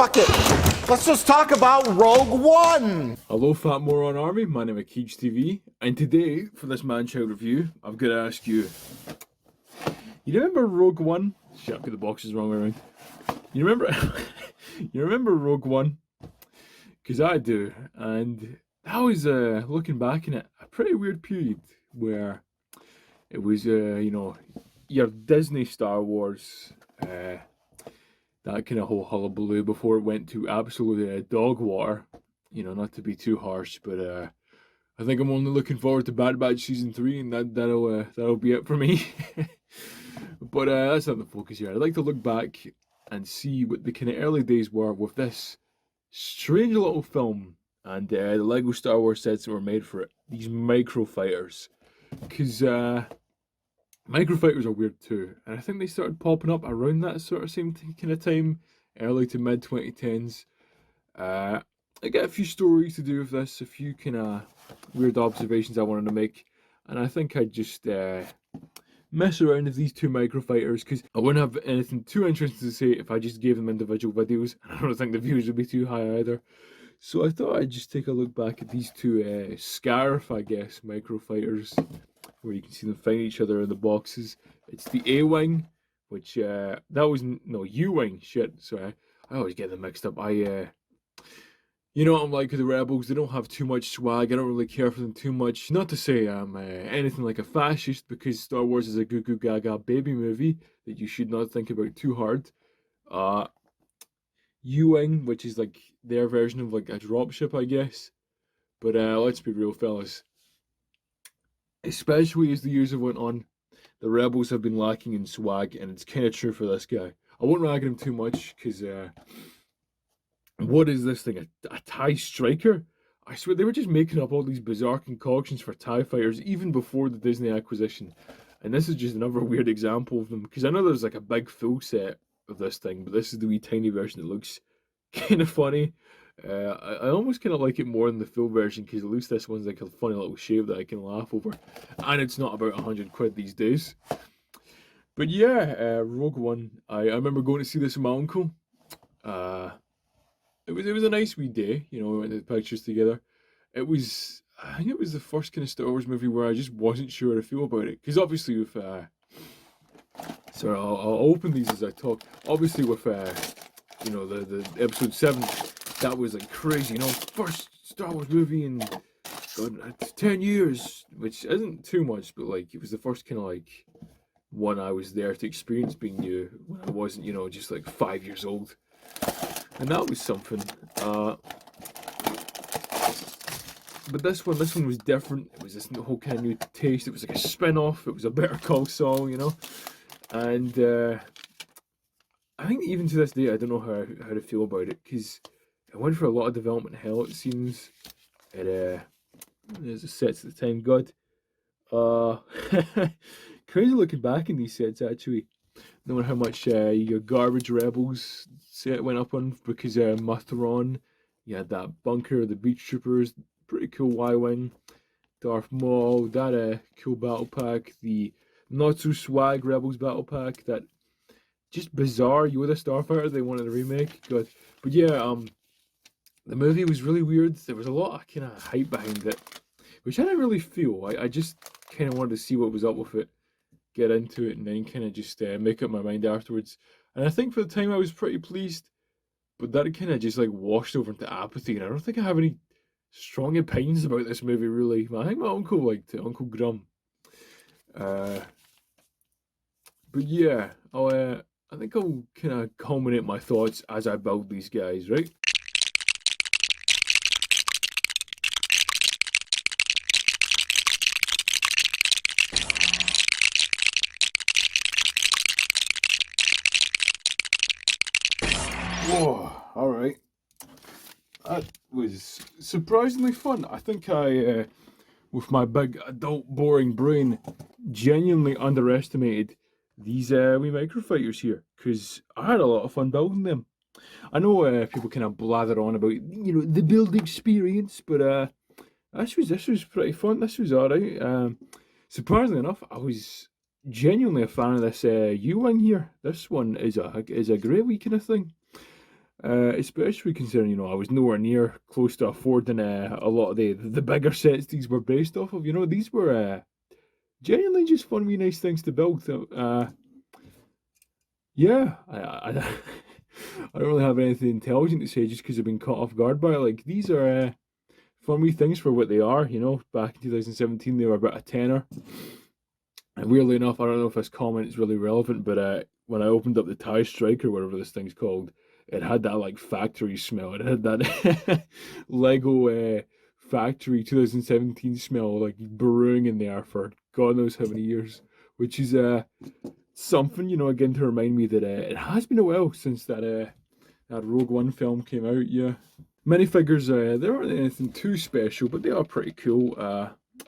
fuck it. Let's just talk about Rogue One. Hello, Fat Moron Army. My name is Keej TV, and today for this Manchild review, I've got to ask you. You remember Rogue One? Shit, I've got the boxes wrong way around. You remember? You remember Rogue One? Because I do, and that was looking back in it, a pretty weird period where it was you know, your Disney Star Wars. That kind of whole hullabaloo before it went to absolute dog water. You know, not to be too harsh, but I think I'm only looking forward to Bad Batch Season 3, and that'll be it for me. But that's not the focus here. I'd like to look back and see what the kind of early days were with this strange little film and the Lego Star Wars sets that were made for it. These micro fighters. Because micro fighters are weird too, and I think they started popping up around that sort of same kind of time, early to mid 2010s. I get a few stories to do with this, a few kind of weird observations I wanted to make, and I think I'd just mess around with these two micro fighters because I wouldn't have anything too interesting to say if I just gave them individual videos. I don't think the views would be too high either. So I thought I'd just take a look back at these two Scarf, I guess, micro fighters, where you can see them fight each other in the boxes. It's the A-Wing, which, that was, no, U-Wing, shit, sorry. I always get them mixed up. You know what I'm like with the Rebels, they don't have too much swag, I don't really care for them too much. Not to say I'm anything like a fascist, because Star Wars is a goo goo gaga baby movie that you should not think about too hard. U-Wing, which is like their version of like a dropship, I guess. But let's be real, fellas. Especially as the years have went on, the Rebels have been lacking in swag, and it's kind of true for this guy. I won't rag him too much, because what is this thing? A TIE Striker? I swear they were just making up all these bizarre concoctions for TIE fighters even before the Disney acquisition. And this is just another weird example of them, because I know there's like a big full set of this thing, but this is the wee tiny version that looks kind of funny. I almost kind of like it more than the full version, because at least this one's like a funny little shape that I can laugh over, and it's not about 100 quid these days. But yeah, Rogue One. I remember going to see this with my uncle. It was a nice wee day, you know. We went to the pictures together. I think it was the first kind of Star Wars movie where I just wasn't sure how to feel about it, because obviously with sorry, I'll open these as I talk. Obviously with you know, the episode 7. That was like crazy, you know, first Star Wars movie in God, 10 years, which isn't too much, but like it was the first kind of like one I was there to experience being new when I wasn't, you know, just like 5 years old, and that was something. But this one was different. It was this whole kind of new taste. It was like a spin-off. It was a Better Call Saul, you know, and I think even to this day I don't know how to feel about it, because I went for a lot of development hell, it seems. There's the sets at the time. God. Crazy looking back in these sets, actually. Knowing how much your garbage Rebels set went up on, because Mathron, you had that bunker, the Beach Troopers, pretty cool Y-Wing, Darth Maul, that cool battle pack, the not so swag Rebels battle pack, that just bizarre Yoda Starfighter they wanted to remake. God. But yeah, the movie was really weird. There was a lot of kind of hype behind it, which I didn't really feel. I just kind of wanted to see what was up with it, get into it, and then kind of just make up my mind afterwards. And I think for the time I was pretty pleased, but that kind of just like washed over into apathy, and I don't think I have any strong opinions about this movie, really. I think my uncle liked it, Uncle Grum. But yeah, I think I'll kind of culminate my thoughts as I build these guys, right? Whoa, alright. That was surprisingly fun. I think I, with my big adult boring brain, genuinely underestimated these wee microfighters here, because I had a lot of fun building them. I know people kind of blather on about, you know, the build experience, but this was pretty fun. This was alright. Surprisingly enough, I was genuinely a fan of this U-Wing here. This one is a great wee kind of thing. Especially considering, I was nowhere near close to affording a lot of the bigger sets these were based off of. These were genuinely just fun, wee nice things to build. Yeah, I don't really have anything intelligent to say just because I've been caught off guard by it. Like, these are fun wee things for what they are. Back in 2017, they were about a tenner. And weirdly enough, I don't know if this comment is really relevant, but when I opened up the TIE Striker, whatever this thing's called, it had that like factory smell. It had that Lego factory 2017 smell like brewing in there for God knows how many years, which is something, again to remind me that it has been a while since that Rogue One film came out. Yeah, minifigures, they aren't anything too special, but they are pretty cool.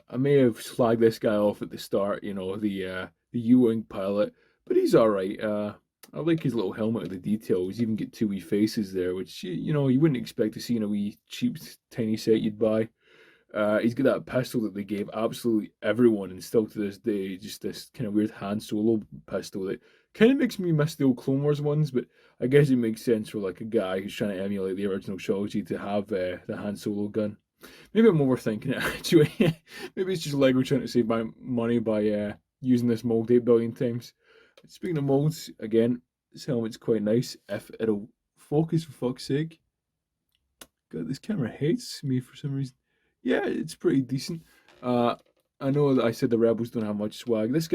I may have slagged this guy off at the start, the U-wing pilot, but he's all right. I like his little helmet with the details. Even get two wee faces there, which you wouldn't expect to see in a wee cheap tiny set you'd buy. He's got that pistol that they gave absolutely everyone, and still to this day, just this kind of weird Han Solo pistol that kind of makes me miss the old Clone Wars ones. But I guess it makes sense for like a guy who's trying to emulate the original trilogy to have the Han Solo gun. Maybe I'm overthinking it actually. Maybe it's just Lego trying to save my money by using this mold 8 billion times. Speaking of molds, again, this helmet's quite nice. If it'll focus, for fuck's sake. God, this camera hates me for some reason. Yeah, it's pretty decent. I know that I said the Rebels don't have much swag. This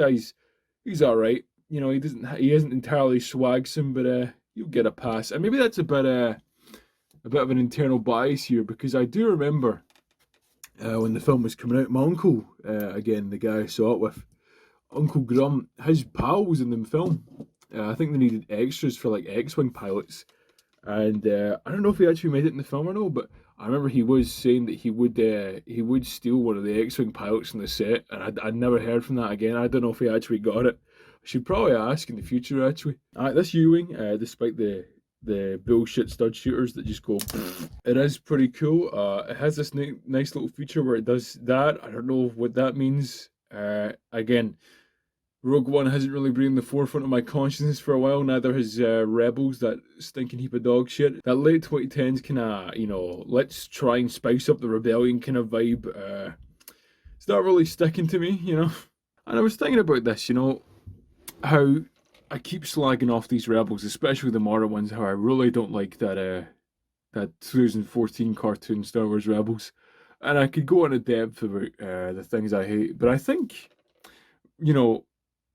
he's all right. He isn't entirely swagsome, but you'll get a pass. And maybe that's a bit of an internal bias here, because I do remember when the film was coming out, my uncle, again, the guy I saw it with, Uncle Grum, his pal was in the film. I think they needed extras for like X-Wing pilots. And I don't know if he actually made it in the film or no, but I remember he was saying that he would steal one of the X-Wing pilots in the set, and I'd never heard from that again. I don't know if he actually got it. I should probably ask in the future, actually. This U-Wing, despite the bullshit stud shooters that just go, it is pretty cool. It has this nice little feature where it does that. I don't know what that means. Again, Rogue One hasn't really been in the forefront of my consciousness for a while. Neither has Rebels, that stinking heap of dog shit. That late 2010s kind of, let's try and spice up the rebellion kind of vibe. It's not really sticking to me, And I was thinking about this, how I keep slagging off these Rebels, especially the modern ones, how I really don't like that 2014 cartoon Star Wars Rebels. And I could go into depth about the things I hate, but I think,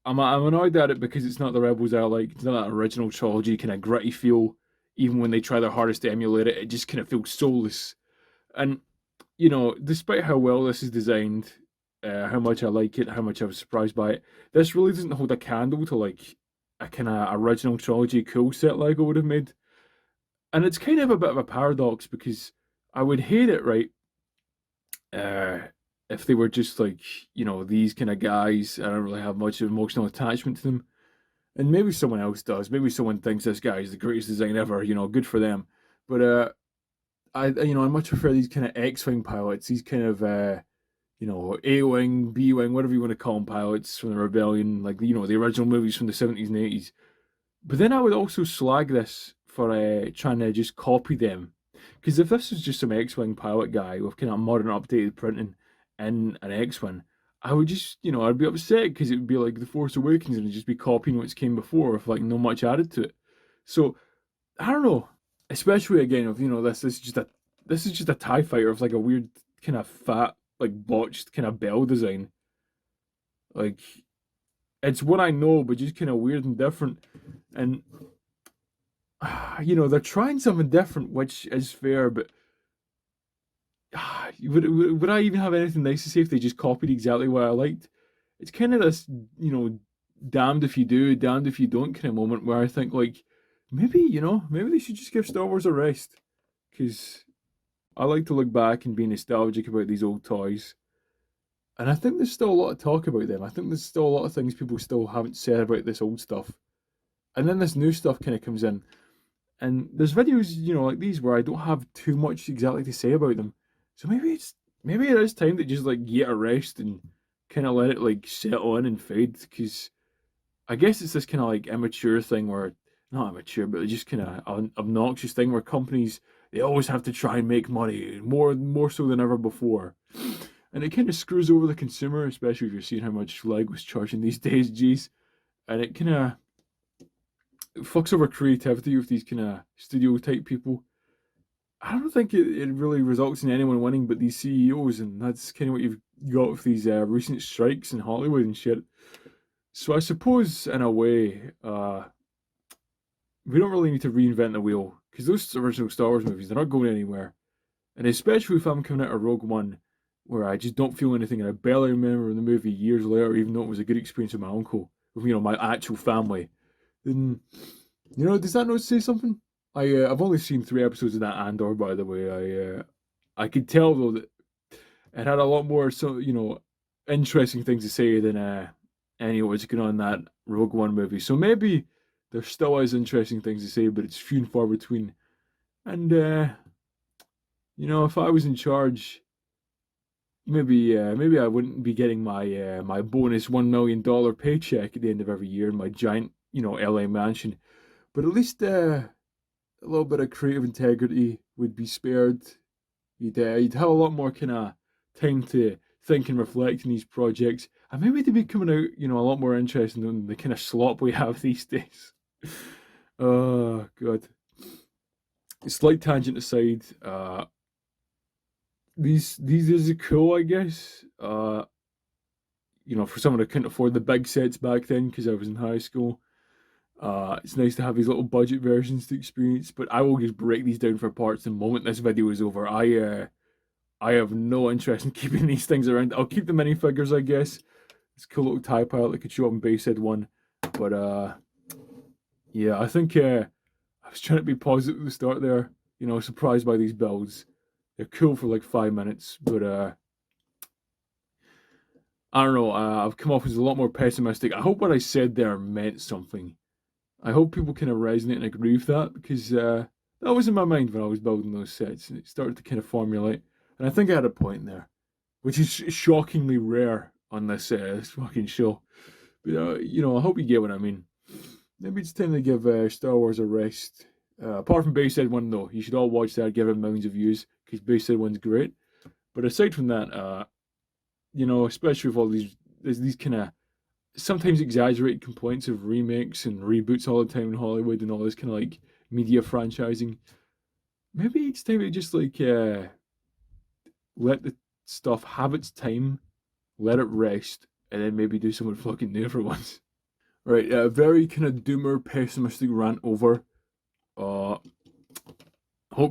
I'm annoyed at it because it's not the Rebels I like. It's not that original trilogy kind of gritty feel. Even when they try their hardest to emulate it, it just kind of feels soulless. And, despite how well this is designed, how much I like it, how much I was surprised by it, this really doesn't hold a candle to like a kind of original trilogy cool set Lego would have made. And it's kind of a bit of a paradox, because I would hate it, right? If they were just like, these kind of guys, I don't really have much of emotional attachment to them. And maybe someone else does. Maybe someone thinks this guy is the greatest design ever, good for them. But I much prefer these kind of X-Wing pilots, these kind of, A-Wing, B-Wing, whatever you want to call them, pilots from the Rebellion, like, the original movies from the 70s and 80s. But then I would also slag this for trying to just copy them. Because if this was just some X-Wing pilot guy with kind of modern updated printing in an X-Wing, I would just, I'd be upset, because it would be like The Force Awakens and it'd just be copying what's came before with like no much added to it. So, I don't know. Especially again, if this is just a TIE fighter with like a weird kind of fat, like botched kind of bell design. Like, it's what I know, but just kind of weird and different. And they're trying something different, which is fair, but would I even have anything nice to say if they just copied exactly what I liked? It's kind of this, damned if you do, damned if you don't kind of moment where I think, like, maybe they should just give Star Wars a rest. Because I like to look back and be nostalgic about these old toys. And I think there's still a lot to talk about them. I think there's still a lot of things people still haven't said about this old stuff. And then this new stuff kind of comes in. And there's videos, like these where I don't have too much exactly to say about them. So maybe it is time to just like get a rest and kind of let it like settle in and fade, because I guess it's this kind of like immature thing where not immature, but just kind of an obnoxious thing where companies, they always have to try and make money more so than ever before. And it kind of screws over the consumer, especially if you're seeing how much Lego's charging these days, geez. And it kind of fucks over creativity with these kind of studio type people. I don't think it really results in anyone winning but these CEOs, and that's kind of what you've got with these recent strikes in Hollywood and shit. So I suppose, in a way, we don't really need to reinvent the wheel, because those original Star Wars movies, they're not going anywhere. And especially if I'm coming out of Rogue One, where I just don't feel anything, and I barely remember the movie years later, even though it was a good experience with my uncle, with, my actual family, then, does that not say something? I've only seen 3 episodes of that Andor, by the way. I could tell though that it had a lot more interesting things to say than any what's going on in that Rogue One movie. So maybe there still is interesting things to say, but it's few and far between. And if I was in charge, maybe I wouldn't be getting my bonus $1 million paycheck at the end of every year in my giant LA mansion, but at least a little bit of creative integrity would be spared. You'd have a lot more kind of time to think and reflect on these projects, and maybe they'd be coming out a lot more interesting than the kind of slop we have these days. Oh god. Slight tangent aside, these are cool, I guess. For someone who couldn't afford the big sets back then because I was in high school. It's nice to have these little budget versions to experience, but I will just break these down for parts the moment this video is over. I have no interest in keeping these things around. I'll keep the minifigures, I guess. It's a cool little TIE pilot that could show up in Basehead 1. But yeah, I think I was trying to be positive at the start there. Surprised by these builds. They're cool for like 5 minutes, but I don't know. I've come off as a lot more pessimistic. I hope what I said there meant something. I hope people kind of resonate and agree with that, because that was in my mind when I was building those sets, and it started to kind of formulate. And I think I had a point there, which is shockingly rare on this fucking show. But I hope you get what I mean. Maybe it's time to give Star Wars a rest. Apart from Basehead 1, though, you should all watch that, give it millions of views, because Basehead 1's great. But aside from that, especially with all these kind of sometimes exaggerated complaints of remakes and reboots all the time in Hollywood and all this kind of like media franchising, maybe it's time to just like let the stuff have its time, let it rest, and then maybe do something fucking new for once. Right, very kind of doomer, pessimistic rant over. Hope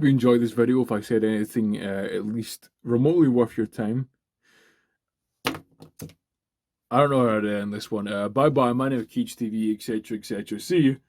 you enjoyed this video. If I said anything at least remotely worth your time. I don't know how to end this one. Bye bye. My name is Keej TV, etc., etc. See you.